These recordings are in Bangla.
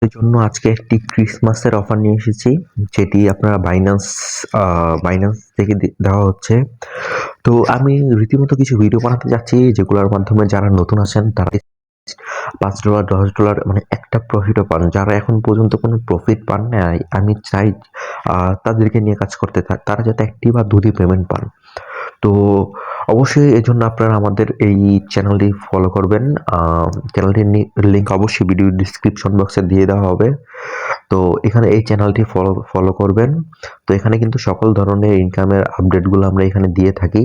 এর জন্য আজকে একটি ক্রিসমাসের অফার নিয়ে এসেছি, যেটি আপনারা বাইন্যান্স থেকে দেওয়া হচ্ছে। তো আমি রীতিমতো কিছু ভিডিও বানাতে যাচ্ছি, যেগুলোর মাধ্যমে যারা নতুন আছেন তারা $5 $10 মানে একটা প্রফিটও পান। যারা এখন পর্যন্ত কোনো প্রফিট পান নাই, আমি চাই তাদেরকে নিয়ে কাজ করতে তারা যাতে 1টি বা 2টি পেমেন্ট পান। তো অবশ্যই এজন্য আপনারা আমাদের এই চ্যানেলটি ফলো করবেন। চ্যানেলটির লিঙ্ক অবশ্যই ভিডিও ডিসক্রিপশন বক্সে দিয়ে দেওয়া হবে। তো এখানে এই চ্যানেলটি ফলো করবেন। তো এখানে কিন্তু সকল ধরনের ইনকামের আপডেটগুলো আমরা এখানে দিয়ে থাকি।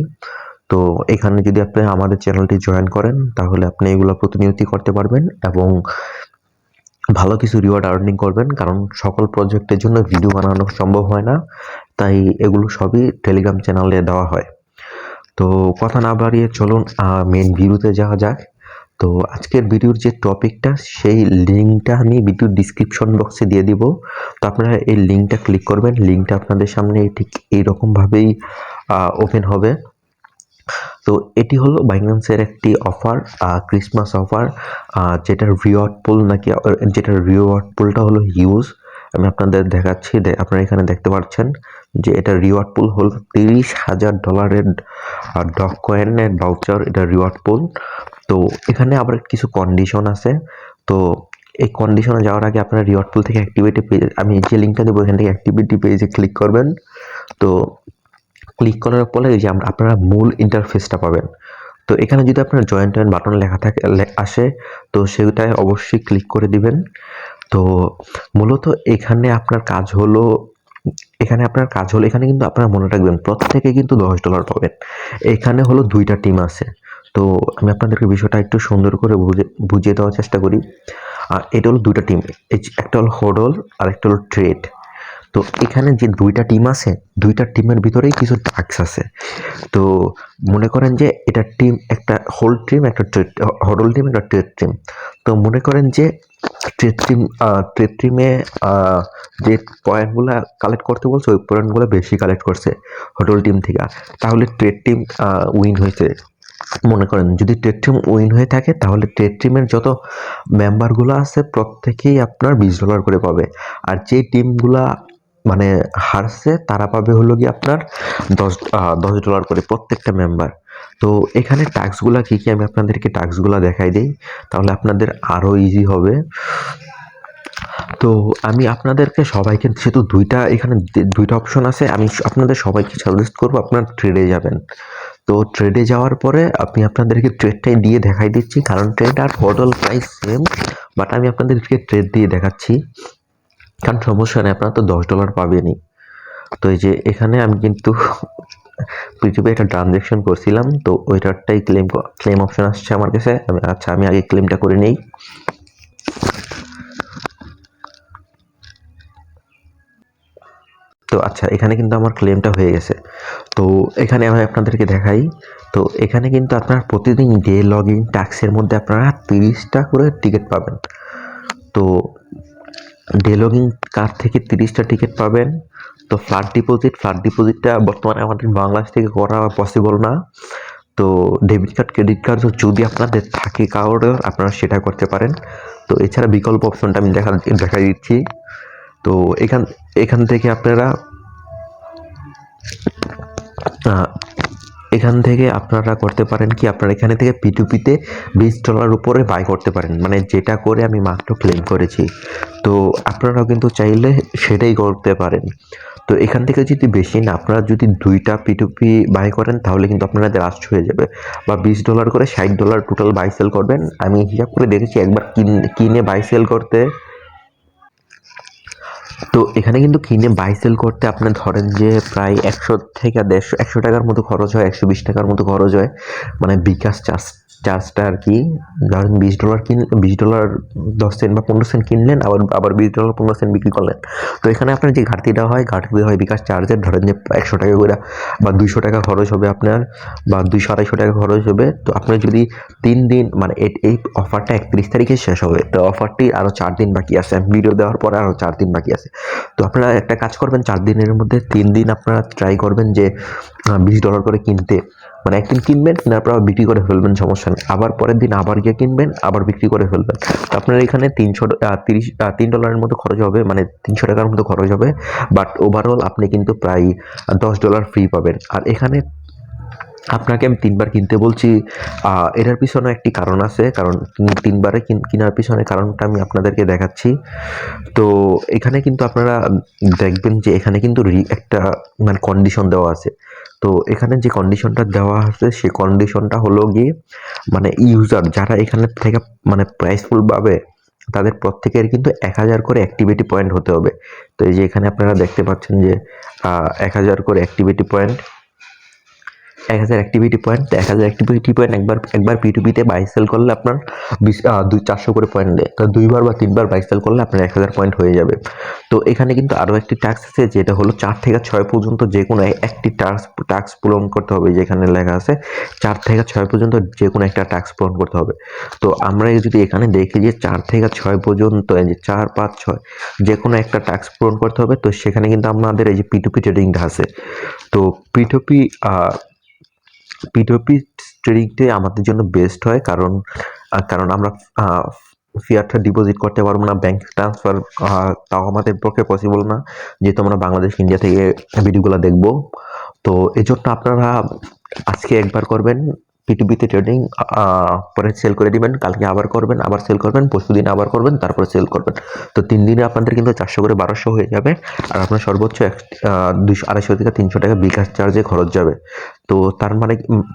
তো এখানে যদি আপনি আমাদের চ্যানেলটি জয়েন করেন, তাহলে আপনি এগুলো প্রতিনিয়তই করতে পারবেন এবং ভালো কিছু রিওয়ার্ড আর্নিং করবেন। কারণ সকল প্রজেক্টের জন্য ভিডিও বানানো সম্ভব হয় না, তাই এগুলো সবই টেলিগ্রাম চ্যানেলে দেওয়া হয়। তো কথা না বাড়িয়ে চলুন মেন ভিডিওতে যাওয়া যাক। তো আজকের ভিডিওর যে টপিকটা, সেই লিঙ্কটা আমি ভিডিওর ডিসক্রিপশন বক্সে দিয়ে দিব। তো আপনারা এই লিঙ্কটা ক্লিক করবেন। লিঙ্কটা আপনাদের সামনে ঠিক এইরকমভাবেই ওপেন হবে। তো এটি হলো বাইন্যান্সের একটি অফার, ক্রিসমাস অফার, যেটার রিওয়ার্ড পুলটা হলো হিউজ। আমি আপনাদের দেখাচ্ছি, আপনারা এখানে দেখতে পাচ্ছেন যে এটা রিওয়ার্ড পুল হলো $30,000 ডগ কয়েনের ভাউচার, এটা রিওয়ার্ড পুল। তো এখানে আবার কিছু কন্ডিশন আছে। তো এই কন্ডিশনে যাওয়ার আগে আপনারা রিওয়ার্ড পুল থেকে অ্যাক্টিভিটি পেজ, আমি যে লিঙ্কটা দেবো এখান থেকে অ্যাক্টিভিটি পেজে ক্লিক করবেন। তো ক্লিক করার পরে যে আপনারা মূল ইন্টারফেসটা পাবেন। তো এখানে যদি আপনার জয়েন বাটন লেখা থাকে আসে, তো সেটাই অবশ্যই ক্লিক করে দিবেন। তো মূলত এখানে আপনার কাজ হলো এখানে কিন্তু আপনারা মনে রাখবেন প্রত্যেকে কিন্তু $10 পাবেন। এখানে হলো 2টা টিম আছে। তো আমি আপনাদেরকে বিষয়টা একটু সুন্দর করে বুঝিয়ে দেওয়ার চেষ্টা করি। এটা হলো 2টা টিম, একটা হলো হোডল আর একটা হলো ট্রেড। তো এখানে যে 2টা টিম আছে, 2টা টিমের ভিতরেই কিছু টাস্ক আছে। তো মনে করেন যে এটা টিম, একটা হোল্ড টিম, একটা হোডল টিম, একটা ট্রেড টিম। তো মনে করেন যে ট্রেড টিমে যে পয়েন্টগুলো কালেক্ট করতে বলছে, ওই পয়েন্টগুলো বেশি কালেক্ট করছে হোডল টিম থেকে, তাহলে ট্রেড টিম উইন হয়েছে। মনে করেন যদি ট্রেড টিম উইন হয়ে থাকে, তাহলে ট্রেড টিমের যত মেম্বারগুলো আছে প্রত্যেকেই আপনার $20 করে পাবে। আর যে টিমগুলা মানে হারছে, তারা পাবে হলো কি আপনার $10 করে প্রত্যেকটা মেম্বার। তো এখানে টাস্কগুলা কি কি, আমি আপনাদেরকে টাস্কগুলা দেখাই দিই, তাহলে আপনাদের আরো ইজি হবে। তো আমি আপনাদেরকে সবাইকে, যেহেতু এখানে 2টা অপশন আছে, আমি আপনাদের সবাইকে সাজেস্ট করবো আপনার ট্রেডে যাবেন। তো ট্রেডে যাওয়ার পরে আমি আপনাদেরকে ট্রেডটাই দিয়ে দেখাই দিচ্ছি, কারণ ট্রেড আর হোডল প্রাইস সেম, বাট আমি আপনাদেরকে ট্রেড দিয়ে দেখাচ্ছি, কারণ সমস্যা নেই, আপনারা তো $10 পাবেনই। তো এই যে এখানে আমি কিন্তু পৃথিবী একটা ট্রানজ্যাকশন করছিলাম, তো ওইটারটাই ক্লেম অপশন আসছে আমার কাছে। আমি আগে ক্লেমটা করে নেই। তো আচ্ছা, এখানে কিন্তু আমার ক্লেমটা হয়ে গেছে। তো এখানে আমি আপনাদেরকে দেখাই। তো এখানে কিন্তু আপনার প্রতিদিন ডে লগইন টাস্কের মধ্যে আপনারা 30টা করে টিকিট পাবেন। তো ডে লগইন কার্ড থেকে 30টা টিকিট পাবেন। তো ফ্ল্যাট ডিপোজিটটা বর্তমানে আমাদের বাংলাদেশ থেকে করা পসিবল না। তো ডেবিট কার্ড, ক্রেডিট কার্ড যদি আপনাদের থাকে কারোর, আপনারা সেটা করতে পারেন। তো এছাড়া বিকল্প অপশনটা আমি দেখাই দিচ্ছি। তো এখান থেকে আপনারা করতে পারেন কি, আপনারা এখানে থেকে P2P-তে $20 উপরে বাই করতে পারেন, মানে যেটা করে আমি মাত্র ক্লেম করেছি। তো আপনারাও কিন্তু চাইলে সেটাই করতে পারেন। তো এখান থেকে যদি বেশি না, আপনারা যদি 2টা P2P বাই করেন, তাহলে কিন্তু আপনাদের লাস্ট হয়ে যাবে, বা $20 করে $60 টোটাল বাই সেল করবেন। আমি হিসাব করে দেখেছি, একবার কিনে বাই সেল করতে, তো এখানে কিন্তু কিনে বাই সেল করতে আপনার ধরেন যে প্রায় 100 থেকে 150 টাকার মতো খরচ হয়, 120 টাকার মতো খরচ হয়, মানে বিকাশ চার্জটা আর কি। ধরেন $20 10 সেন্ট বা 15 সেন্ট কিনলেন, আবার $20 15 সেন্ট বিক্রি করলেন। তো এখানে আপনার যে ঘাটতিটা হয় বিকাশ চার্জের, ধরেন যে 100 টাকা করে বা 200 টাকা খরচ হবে আপনার, বা 200-250 টাকা খরচ হবে। তো আপনি যদি 3 দিন, মানে এই অফারটা 31 তারিখে শেষ হবে, তো অফারটি আরও 4 দিন বাকি আছে, ভিডিও দেওয়ার পরে আরও 4 দিন বাকি আছে। তো আপনারা একটা কাজ করবেন, 4 দিনের মধ্যে 3 দিন আপনারা ট্রাই করবেন যে $20 করে কিনতে। মানে একদিন কিনবেন, কেনার পর বিক্রি করে ফেলবেন, সমস্যা নেই। আবার পরের দিন আবার গিয়ে কিনবেন, আবার বিক্রি করে ফেলবেন। তো আপনার এখানে $3 মতো খরচ হবে, মানে $300 মতো খরচ হবে। বাট ওভারঅল আপনি কিন্তু প্রায় $10 ফ্রি পাবেন। আর এখানে আপনাকে আমি 3 বার কিনতে বলছি, এটার পিছনে একটি কারণ আছে। কারণ 3 বারে কেনার পিছনে কারণটা আমি আপনাদেরকে দেখাচ্ছি। তো এখানে কিন্তু আপনারা দেখবেন যে এখানে কিন্তু একটা মানে কন্ডিশন দেওয়া আছে। তো এখানে যে কন্ডিশনটা দেওয়া আছে সেই কন্ডিশনটা হলো গিয়ে মানে ইউজার যারা এখানে থেকে মানে প্রাইসফুল পাবে তাদের প্রত্যেকের কিন্তু 1000 করে অ্যাক্টিভিটি পয়েন্ট হতে হবে। তো এই যে এখানে আপনারা দেখতে পাচ্ছেন যে 1000 করে activity point, 1000 activity point. 1000 activity point একবার P2P-তে বাই সেল করলে আপনার 400 করে পয়েন্ট দেয়। তো 2 বার বা 3 বার বাই সেল করলে আপনার 1000 পয়েন্ট হয়ে যাবে। তো এখানে কিন্তু আরও একটি টাস্ক আছে, যেটা হলো 4 থেকে 6 পর্যন্ত যে কোনো একটি টাস্ক পূরণ করতে হবে। যেখানে লেখা আছে 4 থেকে 6 পর্যন্ত যে কোনো একটা টাস্ক পূরণ করতে হবে। তো আমরা যদি এখানে দেখি যে 4 থেকে 6 পর্যন্ত, এই যে 4, 5, 6 যে কোনো একটা টাস্ক পূরণ করতে হবে। তো সেখানে কিন্তু আমাদের এই যে P2P ট্রেডিংটা আছে। তো P2P ট্রেডিংটাই আমাদের জন্য বেস্ট হয়। কারণ আমরা ফিয়াটটা ডিপোজিট করতে পারবো না, ব্যাংক ট্রান্সফার তাও আমাদের পক্ষে পসিবল না, যেহেতু আমরা বাংলাদেশ ইন্ডিয়া থেকে ভিডিওগুলো দেখবো। তো এই জন্য আপনারা আজকে একবার করবেন P2P-তে ট্রেডিং, পরে সেল করে দিবেন, কালকে আবার করবেন, আবার সেল করবেন, পরশুদিন আবার করবেন, তারপরে সেল করবেন। তো 3 দিনে আপনাদের কিন্তু 400 করে 1200 হয়ে যাবে। আর আপনার সর্বোচ্চ 200 থেকে 300 টাকা বিকাশ চার্জে খরচ যাবে। তো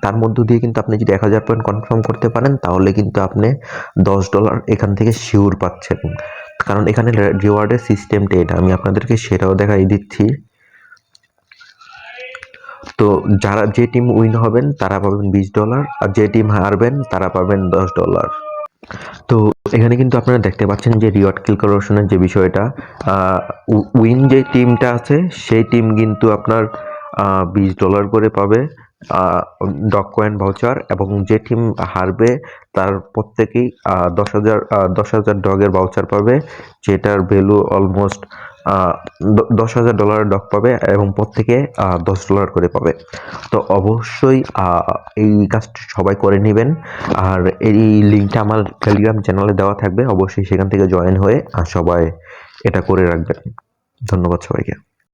তার মধ্য দিয়ে কিন্তু আপনি যদি 1000 পয়েন্ট কনফার্ম করতে পারেন তাহলে কিন্তু আপনি $10 এখান থেকে শিওর পাচ্ছেন। কারণ এখানে রিওয়ার্ডের সিস্টেমটা এটা আমি আপনাদেরকে সেটাও দেখাই দিচ্ছি। তো যে টিম উইন হবেন তারা পাবেন $20, আর যে টিম হারবেন তারা পাবেন $10। তো এখানে কিন্তু আপনারা দেখতে পাচ্ছেন যে রিওয়ার্ড ক্যালকুলেশনের যে বিষয়টা, উইন যে টিমটা আছে সেই টিম কিন্তু আপনার $20 করে পাবে ডগ কয়েন ভাউচার, এবং যে টিম হারবে তার প্রত্যেকেই 10,000 ডগের ভাউচার পাবে, যেটার ভ্যালু অলমোস্ট $10,000 ডগ পাবে, এবং প্রত্যেকে $10 করে পাবে। তো অবশ্যই এই কাজটি সবাই করে নেবেন। আর এই লিঙ্কটা আমার টেলিগ্রাম চ্যানেলে দেওয়া থাকবে, অবশ্যই সেখান থেকে জয়েন হয়ে সবাই এটা করে রাখবেন। ধন্যবাদ সবাইকে।